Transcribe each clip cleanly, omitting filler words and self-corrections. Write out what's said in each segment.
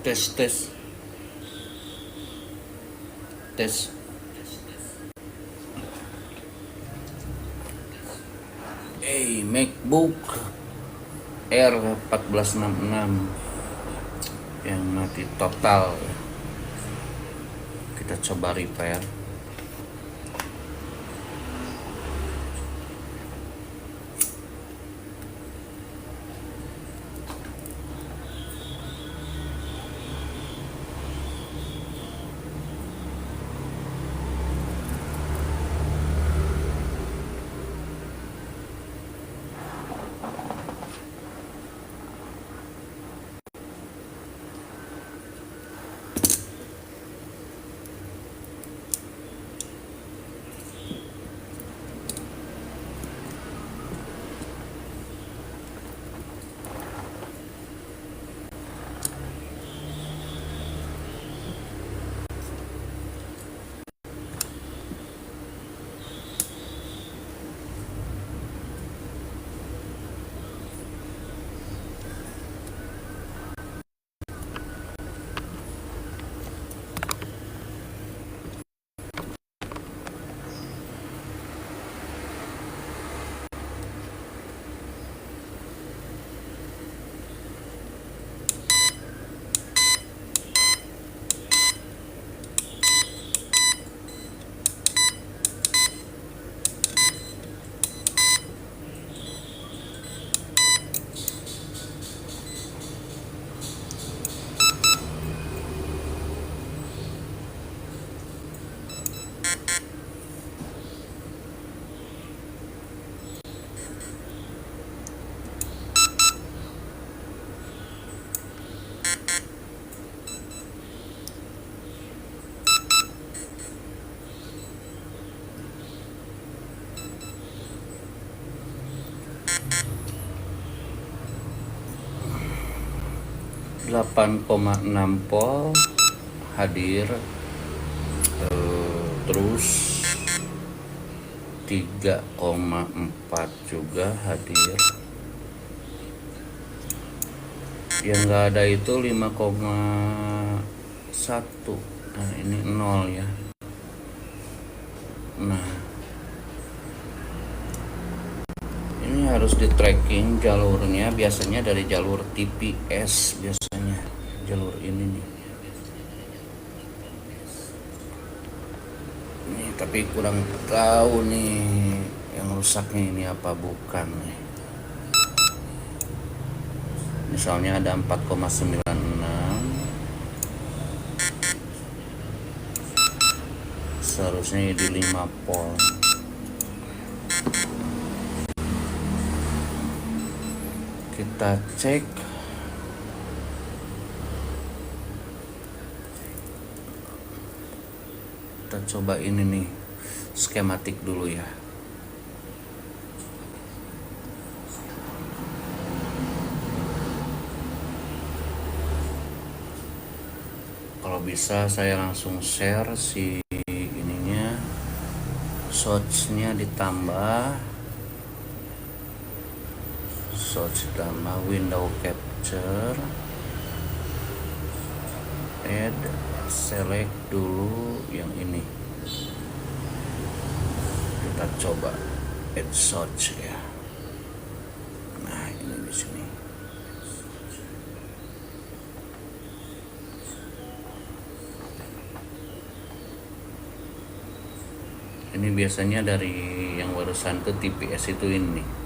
Tes tes tes. MacBook Air 1466 yang mati total. Kita coba repair. Delapan koma enam volt hadir, terus 3,4 juga hadir. Yang nggak ada itu 5,1. Nah ini 0 ya. Nah ini harus di tracking jalurnya, biasanya dari jalur TPS, biasanya jalur ini nih. Tapi kurang tahu nih yang rusaknya ini apa bukan nih. Misalnya ada 4,96, seharusnya di 5 volt. Kita cek. Kita coba ini nih, skematik dulu ya. Kalau bisa saya langsung share si ininya, swatchnya ditambah, swatch ditambah window capture, add, select dulu yang ini. Kita coba add swatch ya. Nah ini di sini. Ini biasanya dari yang barusan ke TPS itu ini.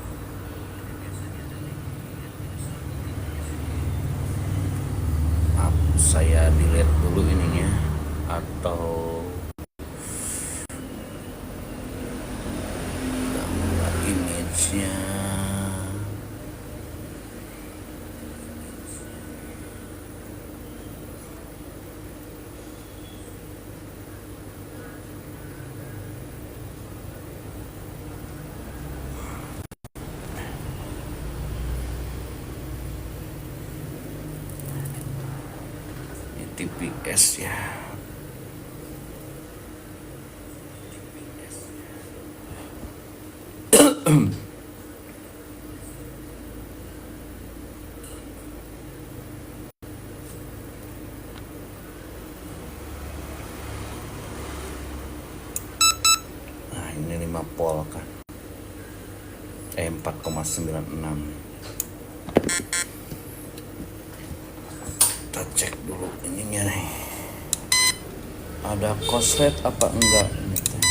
Saya delete dulu ininya, atau gambar image-nya. TPS ya. ini 5 volt kan, 4,96. Kita cek dulu ininya nih, ada korslet apa enggak ini teh.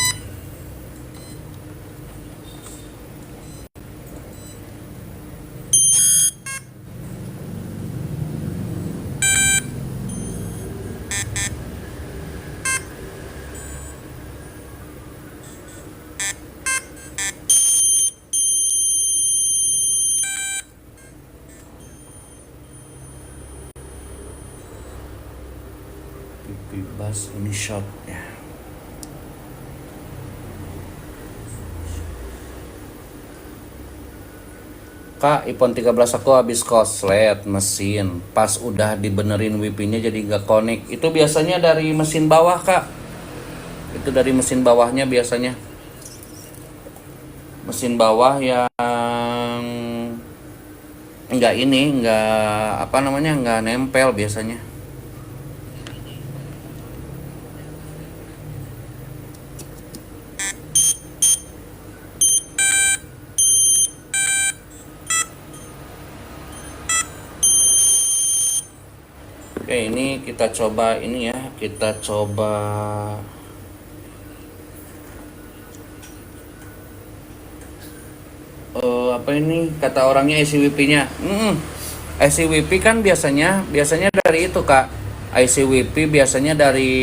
Bebas ini short ya. Kak, iPhone 13 aku habis korslet mesin. Pas udah dibenerin wifi-nya jadi nggak connect. Itu biasanya dari mesin bawah, Kak. Itu dari mesin bawahnya biasanya. Mesin bawah yang nggak nempel biasanya. Oke, ini kita coba ini ya, kita coba apa ini kata orangnya IC WP-nya. IC WP kan biasanya dari itu, Kak. IC WP biasanya dari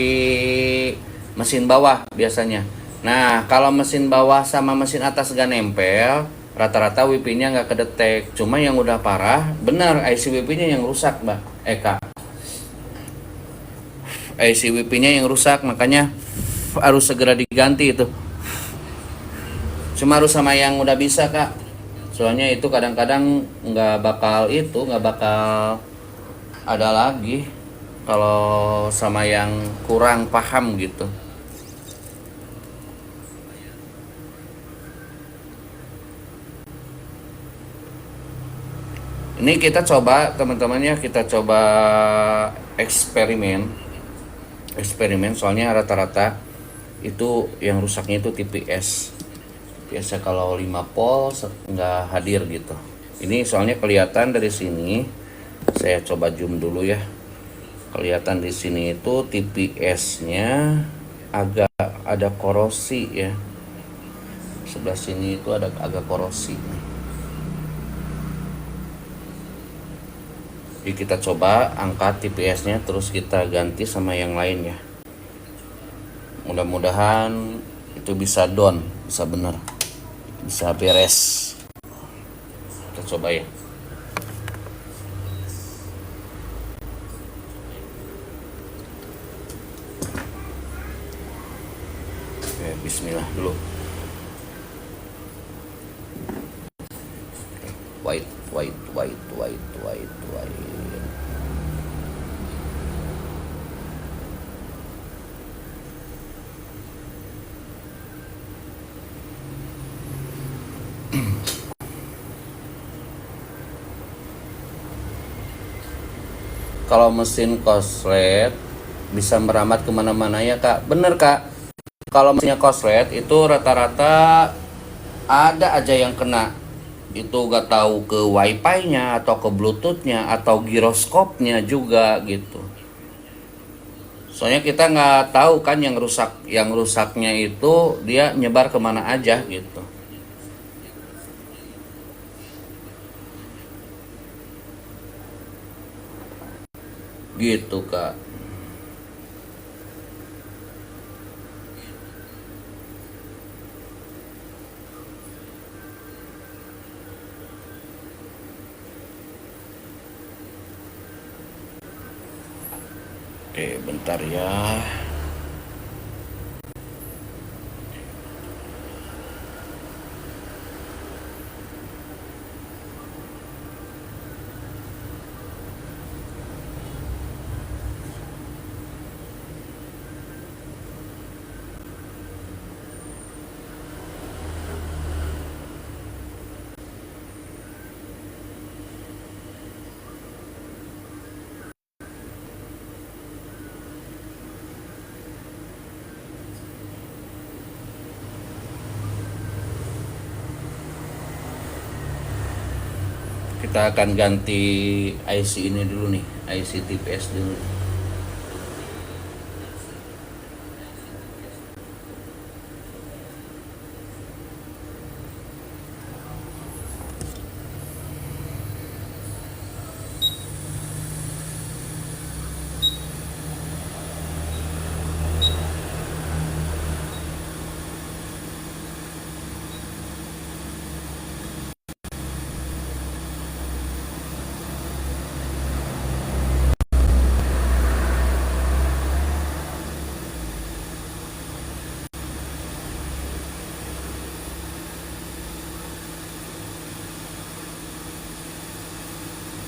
mesin bawah biasanya. Nah, kalau mesin bawah sama mesin atas gak nempel, rata-rata WP-nya nggak kedetek. Cuma yang udah parah, benar IC WP-nya yang rusak, Mbak Eka. IC WP-nya yang rusak, makanya harus segera diganti itu. Cuma harus sama yang udah bisa, Kak. Soalnya itu kadang-kadang nggak bakal ada lagi kalau sama yang kurang paham gitu. Ini kita coba teman-teman ya, kita coba eksperimen soalnya rata-rata itu yang rusaknya itu TPS. Biasa kalau 5 volt nggak hadir gitu. Ini soalnya kelihatan dari sini. Saya coba zoom dulu ya. Kelihatan di sini itu TPS-nya agak ada korosi ya. Sebelah sini itu ada agak korosi. Jadi kita coba angkat TPS-nya terus kita ganti sama yang lain ya. Mudah-mudahan itu bisa down, bisa benar, bisa beres. Kita coba ya. Oke, bismillah dulu. White. Kalau mesin korslet bisa merambat kemana-mana ya, Kak. Bener, Kak. Kalau mesinnya korslet itu rata-rata ada aja yang kena. Itu gak tahu ke wifi-nya atau ke bluetooth-nya atau giroskopnya juga gitu. Soalnya kita nggak tahu kan yang rusaknya itu dia nyebar kemana aja gitu. Gitu, Kak. Oke, bentar ya. Kita akan ganti IC ini dulu nih, IC TPS dulu.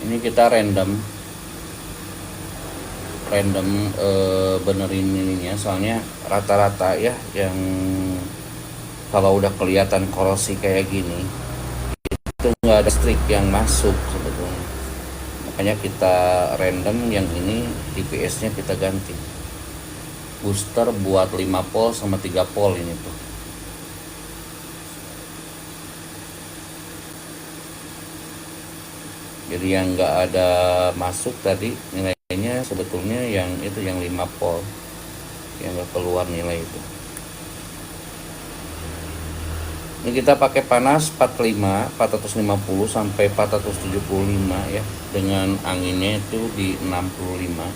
Ini kita random benerin ininya, soalnya rata-rata ya yang kalau udah kelihatan korosi kayak gini itu nggak ada listrik yang masuk sebetulnya, makanya kita random yang ini TPS nya kita ganti booster buat 5 volt sama 3 volt ini tuh. Jadi yang nggak ada masuk tadi nilainya sebetulnya yang itu yang 5 volt yang nggak keluar nilai itu. Ini kita pakai panas 450 sampai 475 ya, dengan anginnya itu di 65.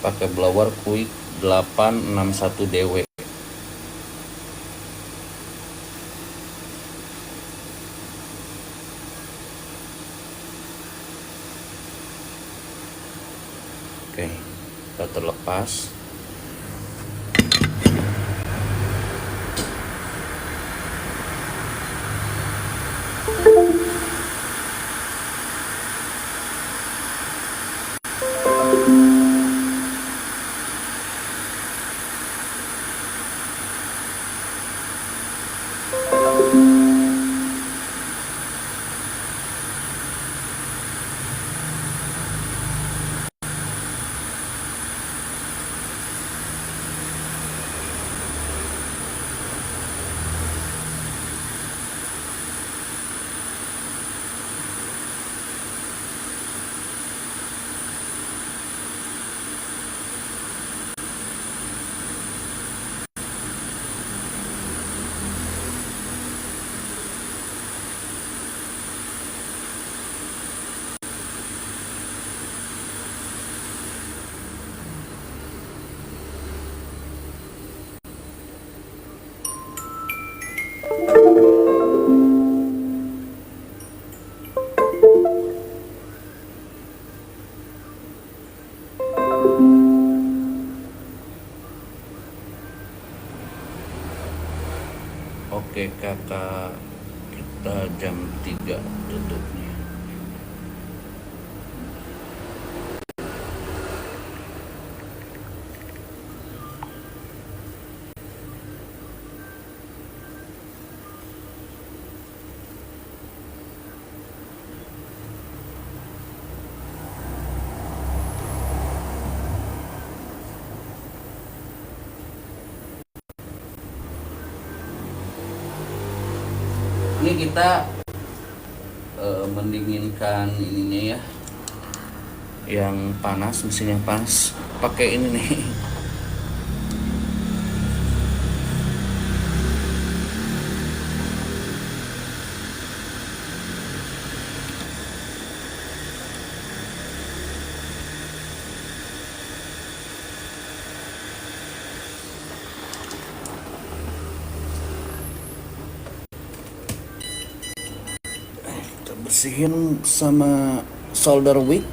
Pakai blower quick 861 DW. Oke, kita terlepas. Oke kakak, kita jam 3 tutupnya. Ini kita mendinginkan ininya ya, yang panas, mesin yang panas, pakai ini nih. Kita bersihin sama solder wick.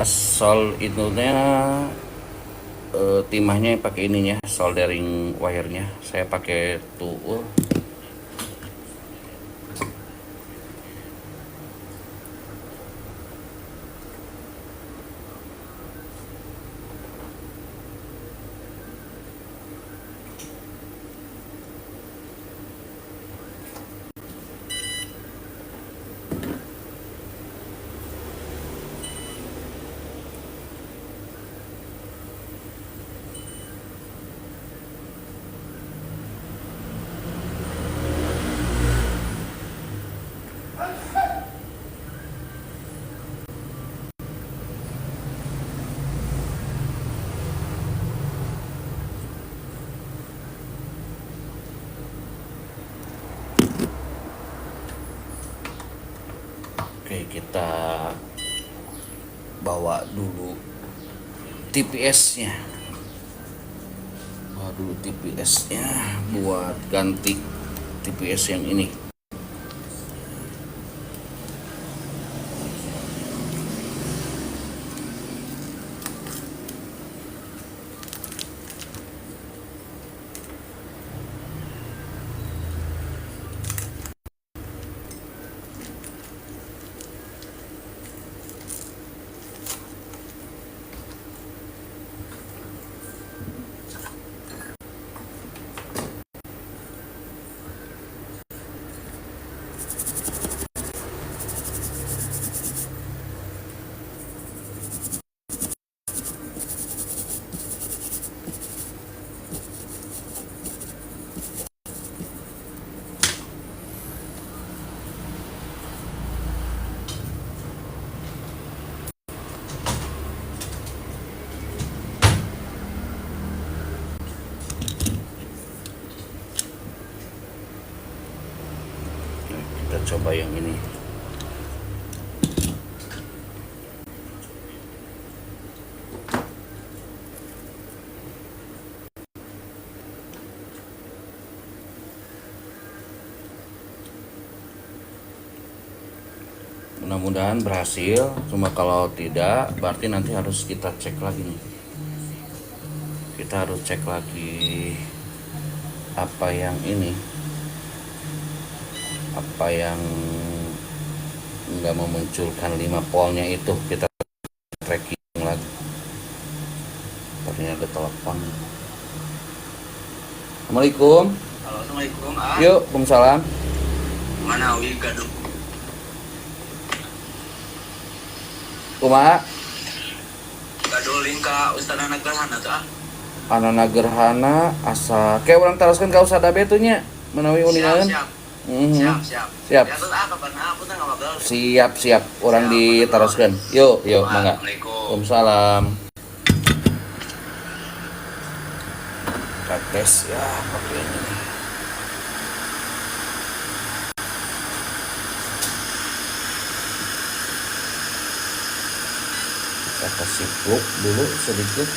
pas sol itunya timahnya pakai ininya, soldering wire-nya saya pakai tool. Oke, kita bawa dulu TPS-nya. Bawa dulu TPS-nya buat ganti TPS yang ini. Kita coba yang ini. Mudah-mudahan berhasil, cuma kalau tidak berarti nanti harus kita cek lagi nih. Kita harus cek lagi apa yang ini, apa yang nggak memunculkan 5 polnya itu, kita tracking lagi. Ternyata ada telepon. Assalamualaikum. Halo, assalamualaikum. Yuk, Waalaikumsalam. Mana wi gaduh? Kumaha? Gaduh lingka Ustaz anak gerhana tuh ah. Anana gerhana asa kayak orang teruskan ka usada betunya menawi uningan. Siap. Siap. Ya terus apa karena aku teh ngobrol. Siap. Orang diteruskan. Yuk, mangga. Waalaikumsalam. Kita tes ya pakai ini. Kita kasih plug dulu sedikit.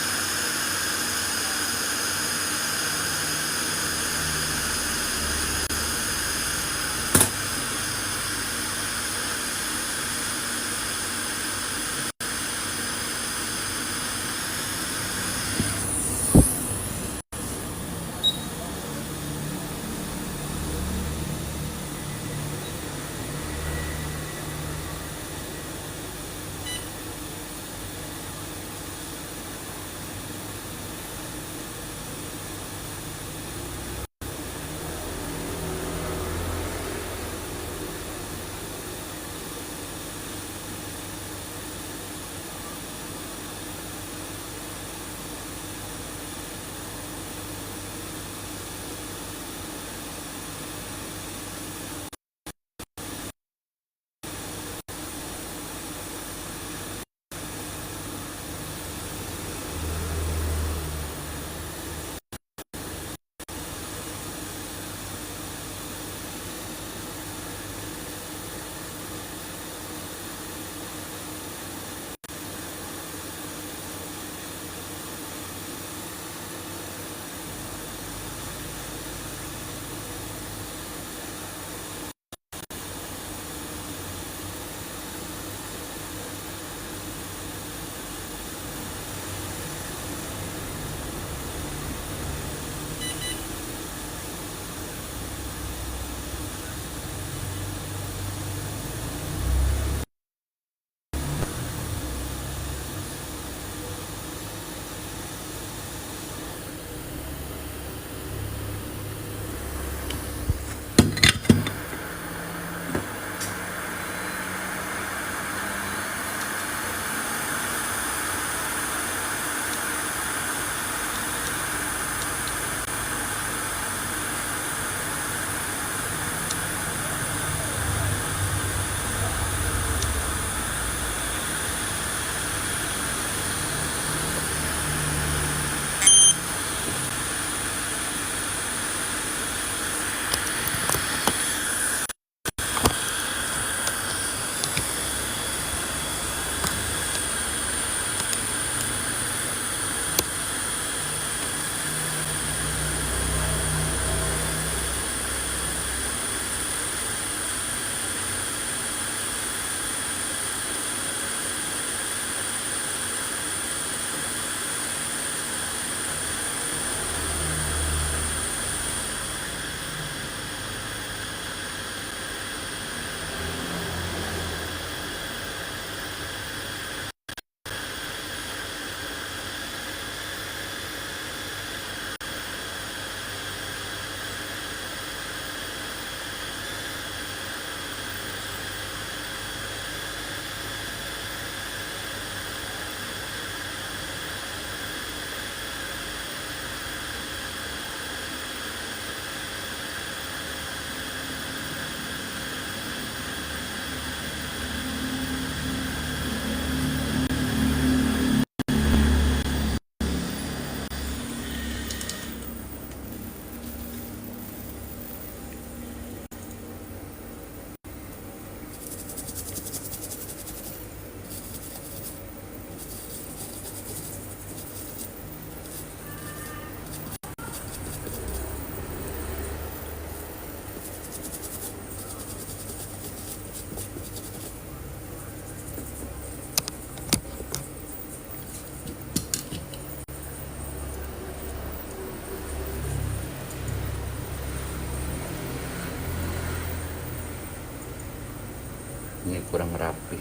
ini kurang rapi.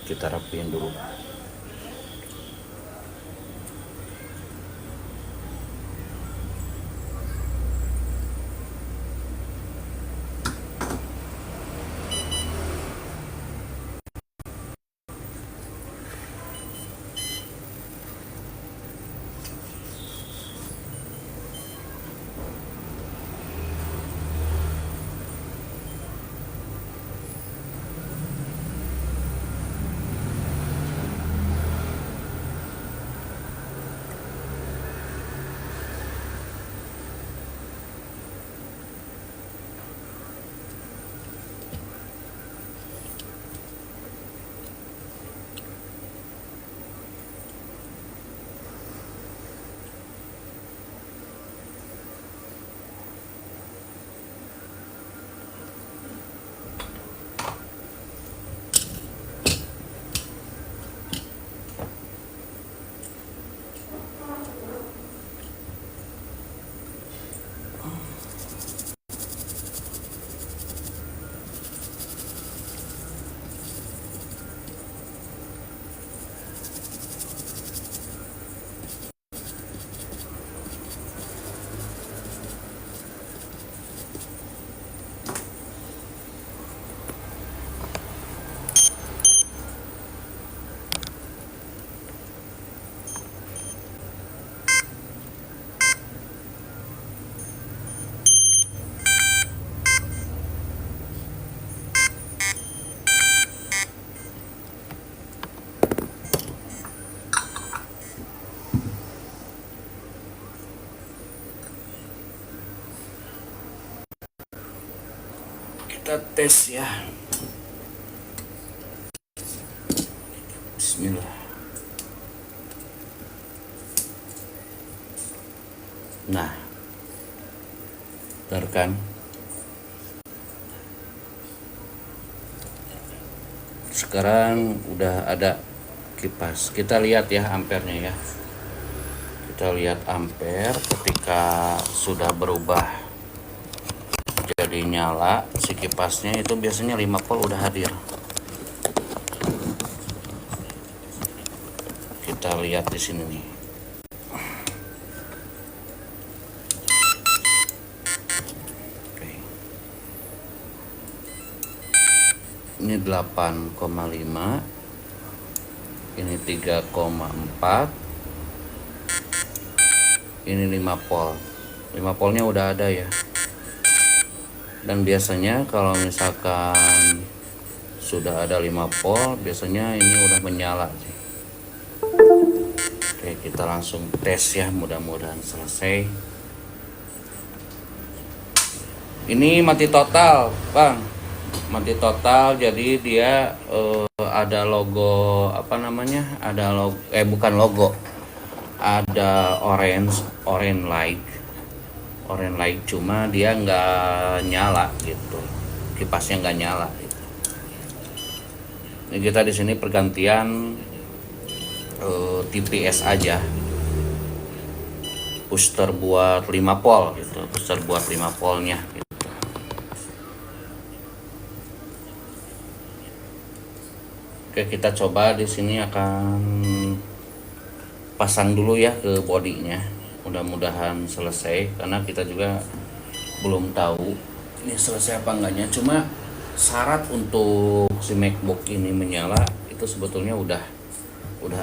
Kita rapiin dulu. Kita tes ya. Bismillah. Nah, benar kan? Sekarang udah ada kipas. Kita lihat ya ampernya ya. Kita lihat ampere ketika sudah berubah jadi nyala si kipasnya, itu biasanya 5 volt udah hadir. Kita lihat di sini nih. Oke. Ini 8,5. Ini 3,4. Ini 5 volt. 5 voltnya udah ada ya. Dan biasanya kalau misalkan sudah ada 5 volt, biasanya ini udah menyala sih. Oke, kita langsung tes ya, mudah-mudahan selesai. Ini mati total, Bang. Mati total, jadi dia ada logo apa namanya? Ada logo, bukan logo. Ada orange light. Orange light, cuma dia nggak nyala gitu, kipasnya nggak nyala gitu. Ini kita di sini pergantian TPS aja, booster buat 5 volt gitu, booster buat 5 voltnya gitu. Oke, kita coba di sini akan pasang dulu ya ke bodinya. Mudah-mudahan selesai, karena kita juga belum tahu ini selesai apa enggaknya. Cuma syarat untuk si MacBook ini menyala itu sebetulnya udah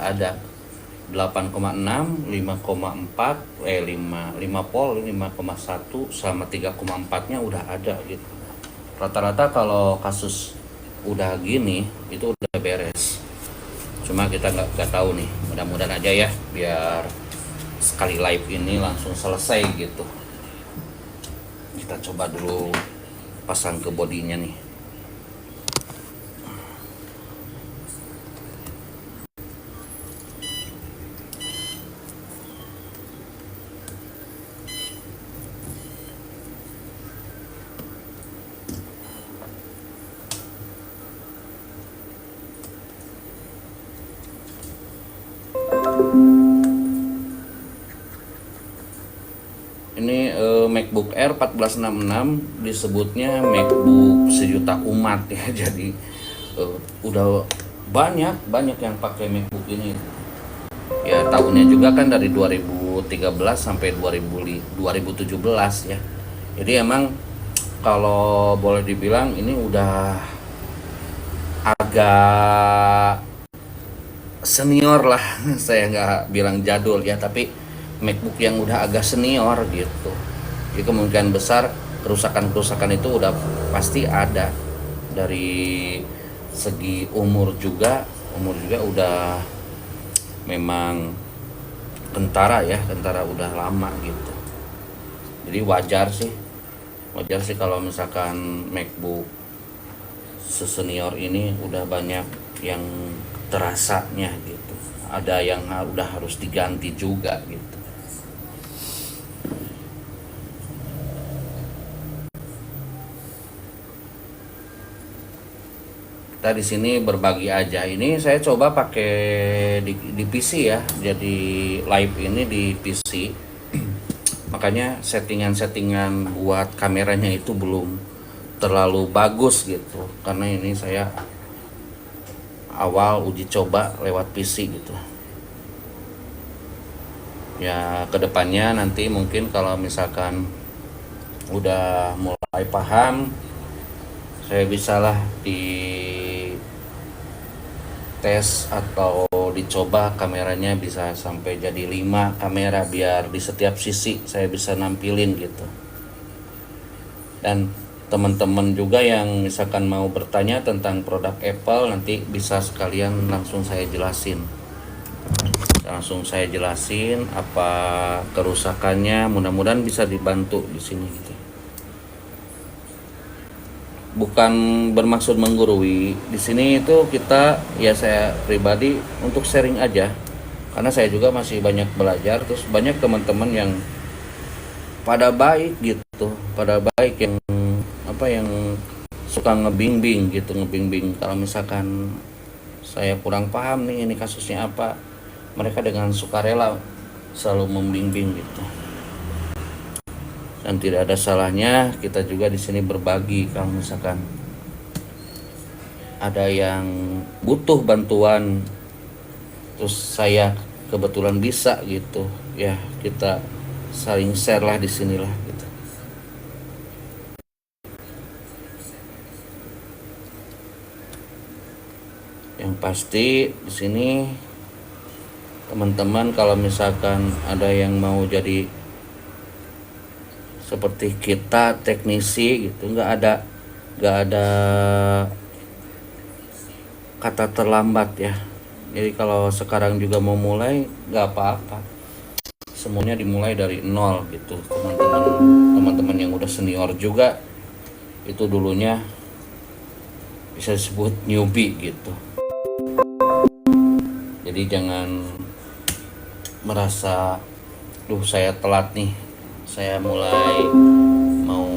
ada 8,6, 5,4, 5 volt, 5,1 sama 3,4 nya udah ada gitu. Rata-rata kalau kasus udah gini itu udah beres. Cuma kita nggak tahu nih, mudah-mudahan aja ya, biar sekali live ini langsung selesai gitu. Kita coba dulu pasang ke bodinya nih. Ini MacBook Air 1466 disebutnya MacBook sejuta umat ya. Jadi udah banyak yang pakai MacBook ini. Ya tahunnya juga kan dari 2013 sampai 2017 ya. Jadi emang kalau boleh dibilang ini udah agak senior lah. Saya nggak bilang jadul ya, tapi MacBook yang udah agak senior gitu. Jadi kemungkinan besar kerusakan-kerusakan itu udah pasti ada. Dari segi umur juga udah memang kentara udah lama gitu. Jadi wajar sih kalau misalkan MacBook sesenior ini udah banyak yang terasanya gitu. Ada yang udah harus diganti juga gitu. Kita di sini berbagi aja. Ini saya coba pakai di PC ya. Jadi live ini di PC. Makanya settingan buat kameranya itu belum terlalu bagus gitu. Karena ini saya awal uji coba lewat PC gitu. Ya kedepannya nanti mungkin kalau misalkan udah mulai paham, saya bisalah di tes atau dicoba kameranya bisa sampai jadi 5 kamera biar di setiap sisi saya bisa nampilin gitu. Dan teman-teman juga yang misalkan mau bertanya tentang produk Apple, nanti bisa sekalian langsung saya jelasin apa kerusakannya. Mudah-mudahan bisa dibantu di sini gitu. Bukan bermaksud menggurui. Di sini itu kita, ya saya pribadi untuk sharing aja. Karena saya juga masih banyak belajar, terus banyak teman-teman yang pada baik gitu, yang suka ngebimbing kalau misalkan saya kurang paham nih ini kasusnya apa, mereka dengan sukarela selalu membimbing gitu. Dan tidak ada salahnya kita juga di sini berbagi kalau misalkan ada yang butuh bantuan terus saya kebetulan bisa gitu ya, kita saling share lah di sinilah gitu. Yang pasti di sini teman-teman kalau misalkan ada yang mau jadi seperti kita teknisi gitu, nggak ada kata terlambat ya. Jadi kalau sekarang juga mau mulai nggak apa-apa, semuanya dimulai dari nol gitu. Teman-teman yang udah senior juga itu dulunya bisa disebut newbie gitu. Jadi jangan merasa duh saya telat nih, saya mulai mau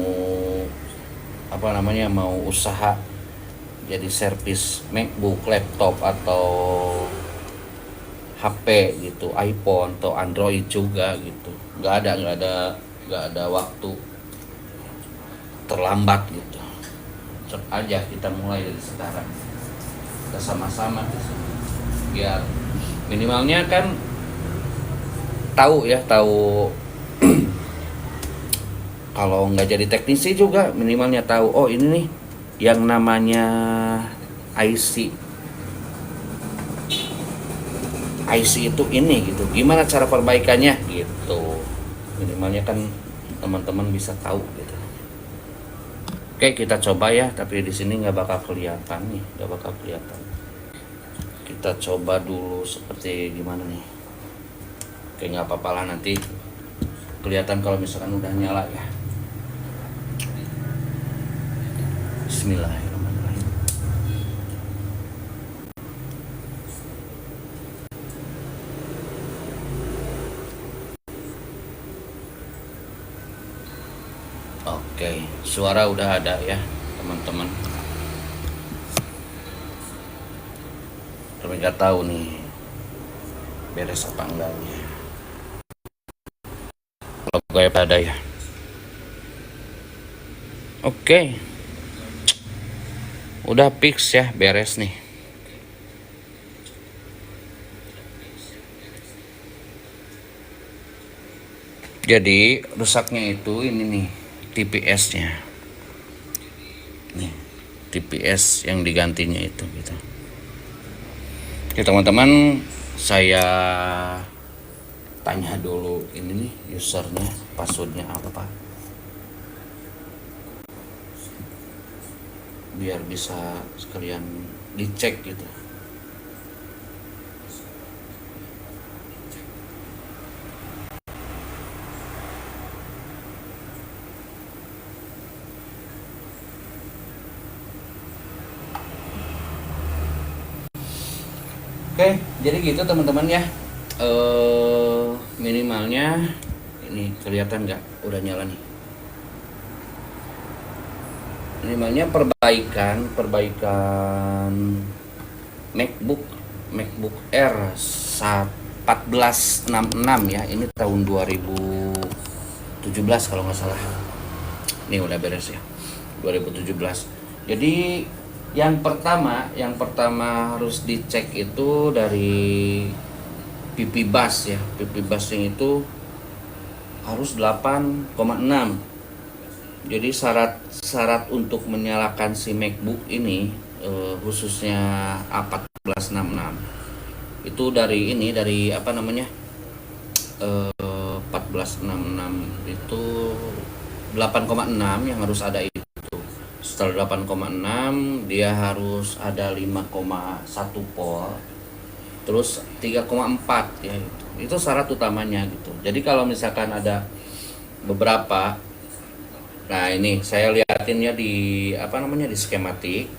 mau usaha jadi servis MacBook, laptop atau HP gitu, iPhone atau Android juga gitu. Nggak ada waktu terlambat gitu. Cek aja kita mulai dari sekarang. Kita sama-sama di sini. Biar minimalnya kan tahu kalau nggak jadi teknisi juga minimalnya tahu, oh ini nih yang namanya IC itu ini gitu, gimana cara perbaikannya gitu. Minimalnya kan teman-teman bisa tahu gitu. Oke, kita coba ya, tapi di sini nggak bakal kelihatan. Kita coba dulu seperti gimana nih. Oke, nggak apa-apa lah, nanti kelihatan kalau misalkan udah nyala ya. Bismillahirrahmanirrahim. Oke, suara udah ada ya teman-teman. Tapi nggak tahu nih beres apa enggaknya. Kalau kayak pada ya. Oke. Udah fix ya, beres nih. Jadi rusaknya itu ini nih TPS-nya. Nih, TPS yang digantinya itu gitu. Oke teman-teman, saya tanya dulu ini nih usernya, passwordnya apa, biar bisa sekalian dicek gitu. Oke, jadi gitu teman-teman ya. Minimalnya ini kelihatan nggak? Udah nyala nih. Minimalnya perbaikan MacBook Air 1466 ya. Ini tahun 2017 kalau nggak salah. Ini udah beres ya. 2017. Jadi yang pertama harus dicek itu dari pipi bus ya. Pipi busnya itu harus 8,6. Jadi syarat untuk menyalakan si MacBook ini khususnya A1466 itu dari apa namanya, 1466 itu 8,6 yang harus ada itu. Setelah 8,6 dia harus ada 5,1 volt, terus 3,4 ya, itu syarat utamanya gitu. Jadi kalau misalkan ada beberapa, nah ini saya liatin ya di apa namanya, di skematik,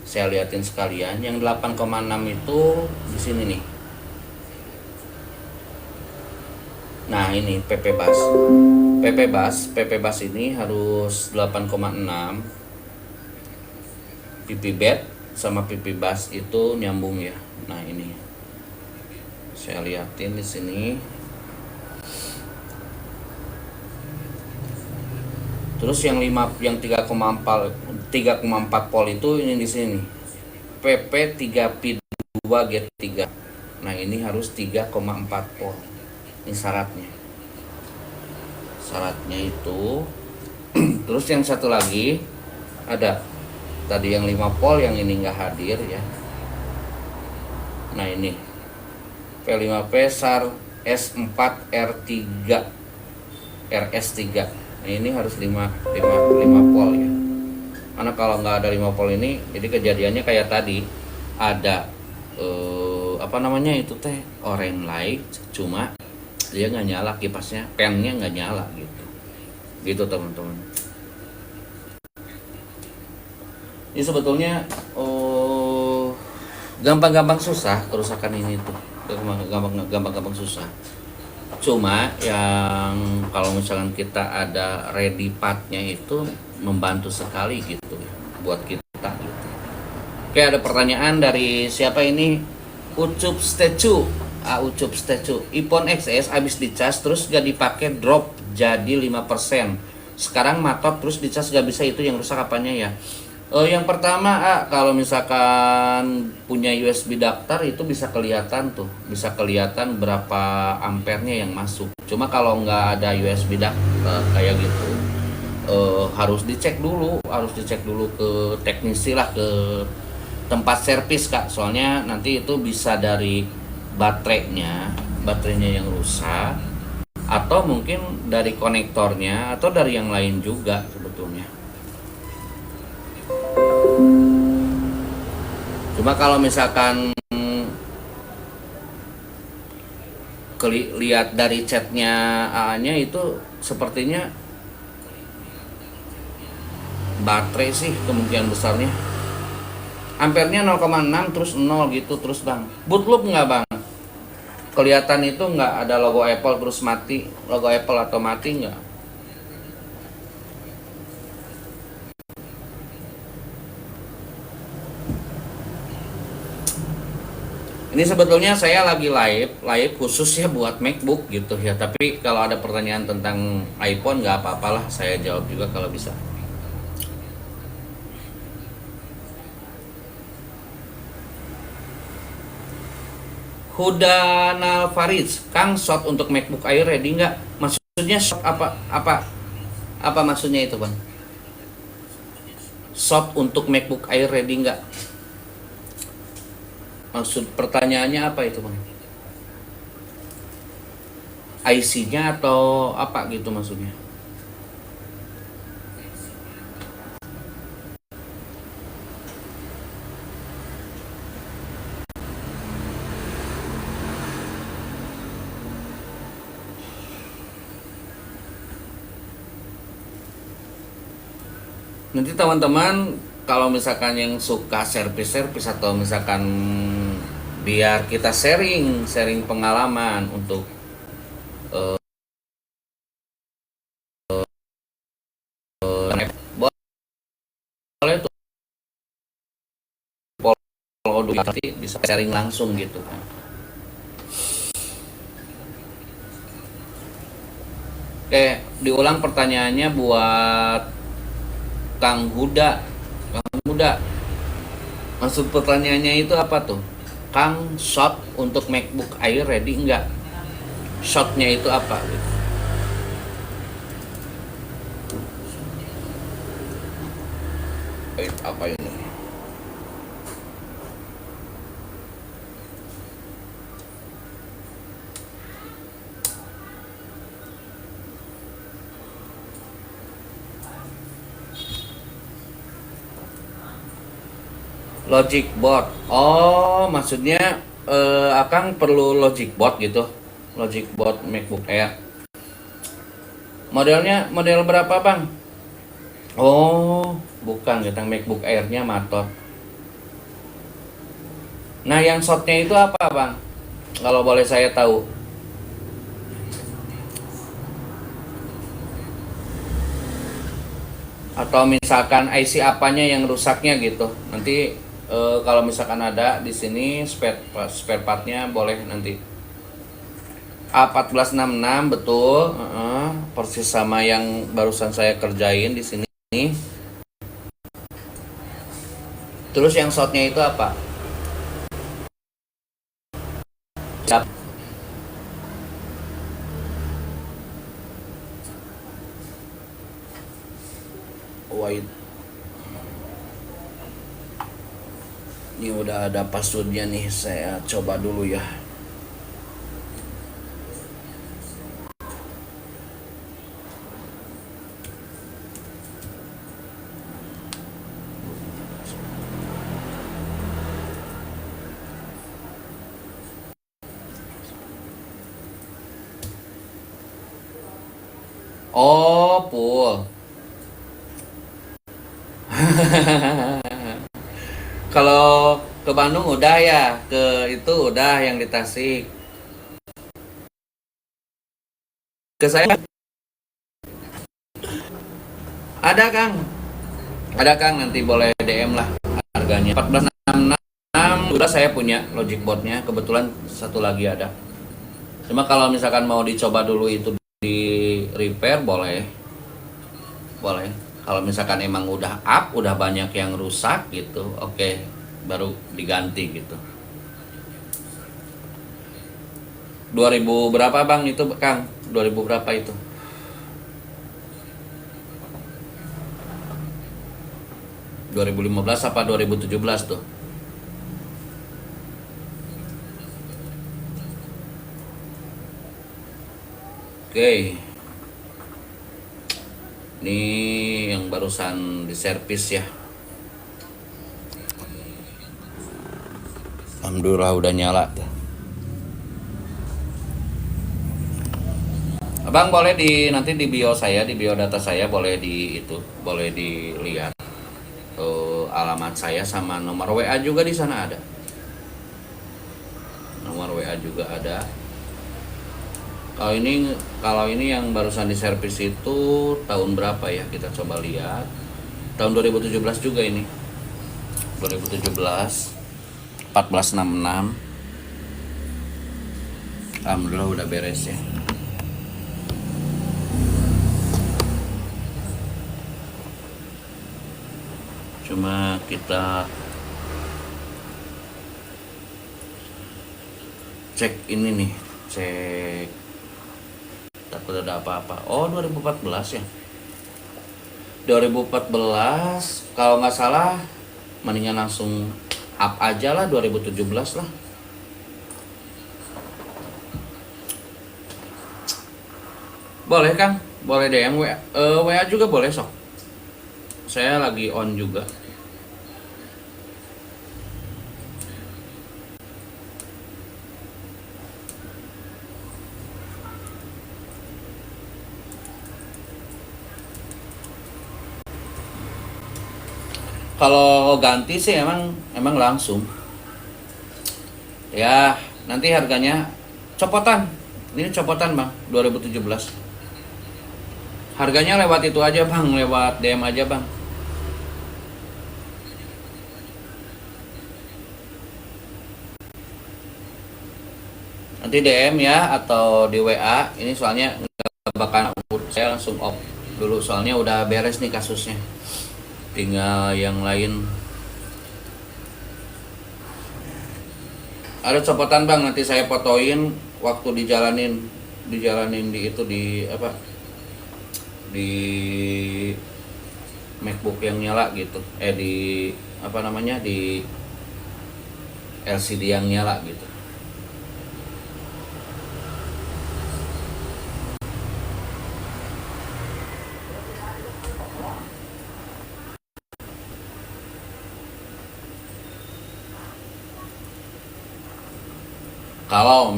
saya liatin sekalian yang 8,6 itu di sini nih. Nah ini PP bus ini harus 8,6. PP bed sama PP bus itu nyambung ya. Nah ini saya liatin di sini. Terus yang 3,4 volt itu ini di sini. PP 3P2 G3. Nah, ini harus 3,4 volt. Ini syaratnya. Syaratnya itu. Terus yang satu lagi ada tadi yang 5 volt, yang ini nggak hadir ya. Nah, ini P5P SAR S4R3 RS3. Nah, ini harus 5 volt ya. Karena kalau nggak ada 5 volt ini, jadi kejadiannya kayak tadi ada apa namanya itu teh orange light, cuma dia nggak nyala kipasnya, pennya nggak nyala gitu teman-teman. Ini sebetulnya gampang-gampang susah kerusakan ini tuh, gampang-gampang susah. Cuma yang kalau misalkan kita ada ready part-nya itu membantu sekali gitu buat kita gitu. Oke, ada pertanyaan dari siapa ini? Ucup Statue. Ucup Statue. iPhone XS habis dicas terus gak dipakai, drop jadi 5%. Sekarang matot terus dicas gak bisa, itu yang rusak apanya ya? Yang pertama, kalau misalkan punya USB daftar itu bisa kelihatan tuh, bisa kelihatan berapa ampernya yang masuk. Cuma kalau nggak ada USB daftar kayak gitu, harus dicek dulu ke teknisi lah, ke tempat servis Kak. Soalnya nanti itu bisa dari baterainya yang rusak, atau mungkin dari konektornya, atau dari yang lain juga sebetulnya. Cuma kalau misalkan lihat dari chatnya A-nya itu sepertinya baterai sih kemungkinan besarnya. Ampernya 0,6 terus 0 gitu terus bang. Bootloop nggak bang? Kelihatan itu nggak ada logo Apple terus mati, logo Apple atau mati nggak? Ini sebetulnya saya lagi live khusus ya buat MacBook gitu ya. Tapi kalau ada pertanyaan tentang iPhone nggak apa-apalah, saya jawab juga kalau bisa. Huda Faris, Kang, shot untuk MacBook Air ready nggak? Maksudnya shot apa maksudnya itu bang? Shot untuk MacBook Air ready nggak? Maksud pertanyaannya apa itu bang? IC-nya atau apa gitu maksudnya? Nanti teman-teman kalau misalkan yang suka servis-servis atau misalkan biar kita sharing pengalaman untuk boleh tuh follow dulu, nanti bisa sharing langsung gitu kan. Oke, diulang pertanyaannya buat Kang Huda. Kang Huda, maksud pertanyaannya itu apa tuh? Kang, shot untuk MacBook Air ready enggak? Shotnya itu apa gitu? Apa ini? Logic board. Oh, maksudnya Akang perlu logic board gitu. Logic board MacBook Air. Modelnya model berapa, Bang? Oh, bukan gitu, MacBook Air-nya Matot. Nah, yang shotnya itu apa, Bang? Kalau boleh saya tahu. Atau misalkan IC apanya yang rusaknya gitu. Nanti kalau misalkan ada di sini spare partnya boleh nanti. A1466 betul, persis sama yang barusan saya kerjain di sini. Terus yang shotnya itu apa? White. Ini udah ada passwordnya nih, saya coba dulu ya. Oh, Pul. Kalau ke Bandung udah ya, ke itu udah yang di Tasik. Ke saya ada Kang. Ada Kang, nanti boleh DM lah harganya. 1466 udah, saya punya logic boardnya, kebetulan satu lagi ada. Cuma kalau misalkan mau dicoba dulu itu di repair boleh. Boleh. Kalau misalkan emang udah up, udah banyak yang rusak gitu, oke, baru diganti gitu. 2000 berapa Bang itu Kang? 2000 berapa itu? 2015 apa 2017 tuh? Oke. Ini yang barusan diservis ya. Alhamdulillah udah nyala tuh. Abang boleh nanti di bio saya, di bio data saya boleh boleh dilihat alamat saya sama nomor WA juga di sana ada. Nomor WA juga ada. Kalau ini yang barusan diservis itu tahun berapa ya? Kita coba lihat. Tahun 2017 juga ini. 2017 1466. Alhamdulillah udah beres ya. Cuma kita cek ini nih, cek takut ada apa-apa. Oh, 2014 ya. 2014 kalau nggak salah, mendingan langsung up aja lah 2017 lah. Boleh Kang, boleh DM WA, WA juga boleh sok. Saya lagi on juga. Kalau ganti sih emang langsung. Ya, nanti harganya copotan. Ini copotan Bang, 2017. Harganya lewat itu aja Bang, lewat DM aja Bang. Nanti DM ya atau di WA. Ini soalnya nggak bakal saya langsung off dulu soalnya udah beres nih kasusnya. Tinggal yang lain. Ada copotan Bang, nanti saya fotoin waktu dijalanin di itu di apa? Di MacBook yang nyala gitu. Di apa namanya? Di LCD yang nyala gitu. Kalau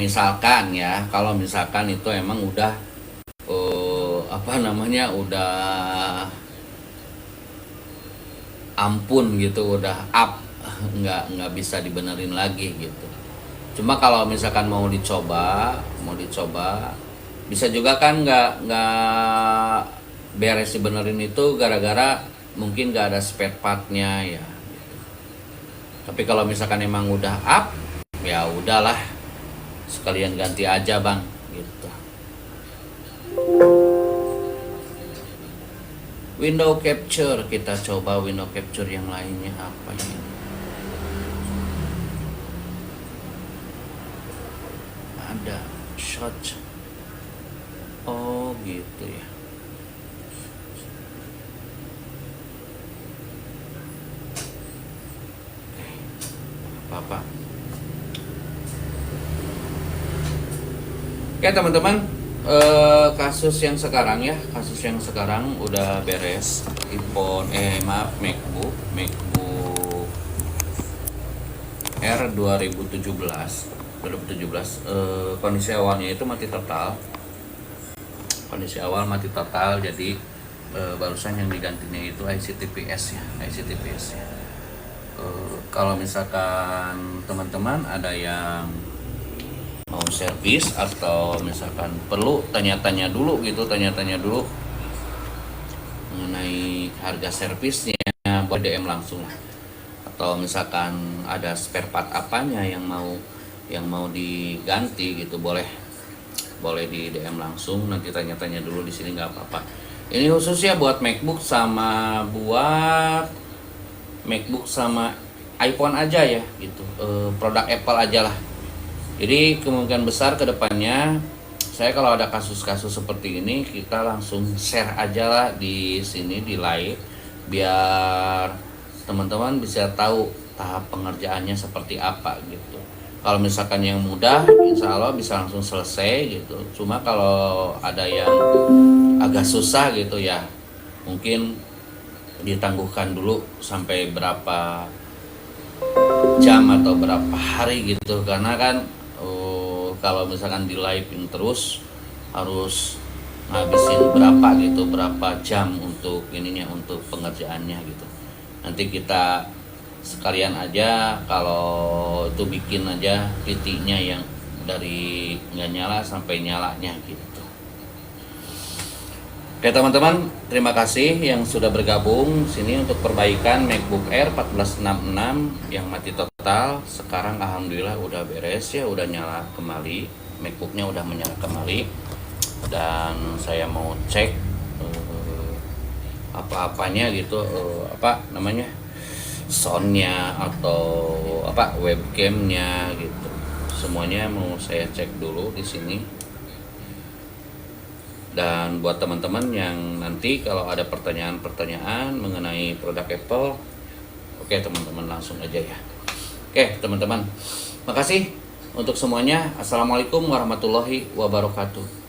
misalkan itu emang udah apa namanya udah ampun gitu, udah up, nggak bisa dibenerin lagi gitu. Cuma kalau misalkan mau dicoba bisa juga kan nggak beres dibenerin itu gara-gara mungkin nggak ada spare partnya ya. Tapi kalau misalkan emang udah up, ya udahlah, sekalian ganti aja Bang gitu. Window capture, kita coba window capture yang lainnya apa ini. Ada shot. Oh gitu ya. Apa? Oke teman-teman, kasus yang sekarang udah beres. MacBook Air 2017 kondisi awalnya itu mati total. Jadi barusan yang digantinya itu IC TPS ya. Kalau misalkan teman-teman ada yang mau servis atau misalkan perlu tanya-tanya dulu mengenai harga servisnya, boleh DM langsung lah. Atau misalkan ada spare part apanya yang mau diganti gitu, boleh di DM langsung, nanti tanya-tanya dulu di sini nggak apa-apa. Ini khususnya buat MacBook sama iPhone aja ya gitu, produk Apple aja lah. Jadi kemungkinan besar kedepannya saya kalau ada kasus-kasus seperti ini kita langsung share aja lah di sini di live biar teman-teman bisa tahu tahap pengerjaannya seperti apa gitu. Kalau misalkan yang mudah, insya Allah bisa langsung selesai gitu. Cuma kalau ada yang agak susah gitu ya, mungkin ditangguhkan dulu sampai berapa jam atau berapa hari gitu, karena kan kalau misalkan di live-in terus harus ngabisin berapa jam untuk untuk pengerjaannya gitu. Nanti kita sekalian aja kalau itu bikin aja titiknya yang dari nggak nyala sampai nyalanya gitu. Oke teman-teman, terima kasih yang sudah bergabung sini untuk perbaikan MacBook Air 1466 yang mati total. Sekarang alhamdulillah udah beres ya, udah nyala kembali. MacBooknya udah menyala kembali, dan saya mau cek apa-apanya gitu, apa namanya, soundnya atau apa webcamnya gitu, semuanya mau saya cek dulu di sini. Dan buat teman-teman yang nanti kalau ada pertanyaan-pertanyaan mengenai produk Apple, oke teman-teman langsung aja ya. Oke teman-teman, makasih untuk semuanya. Assalamualaikum warahmatullahi wabarakatuh.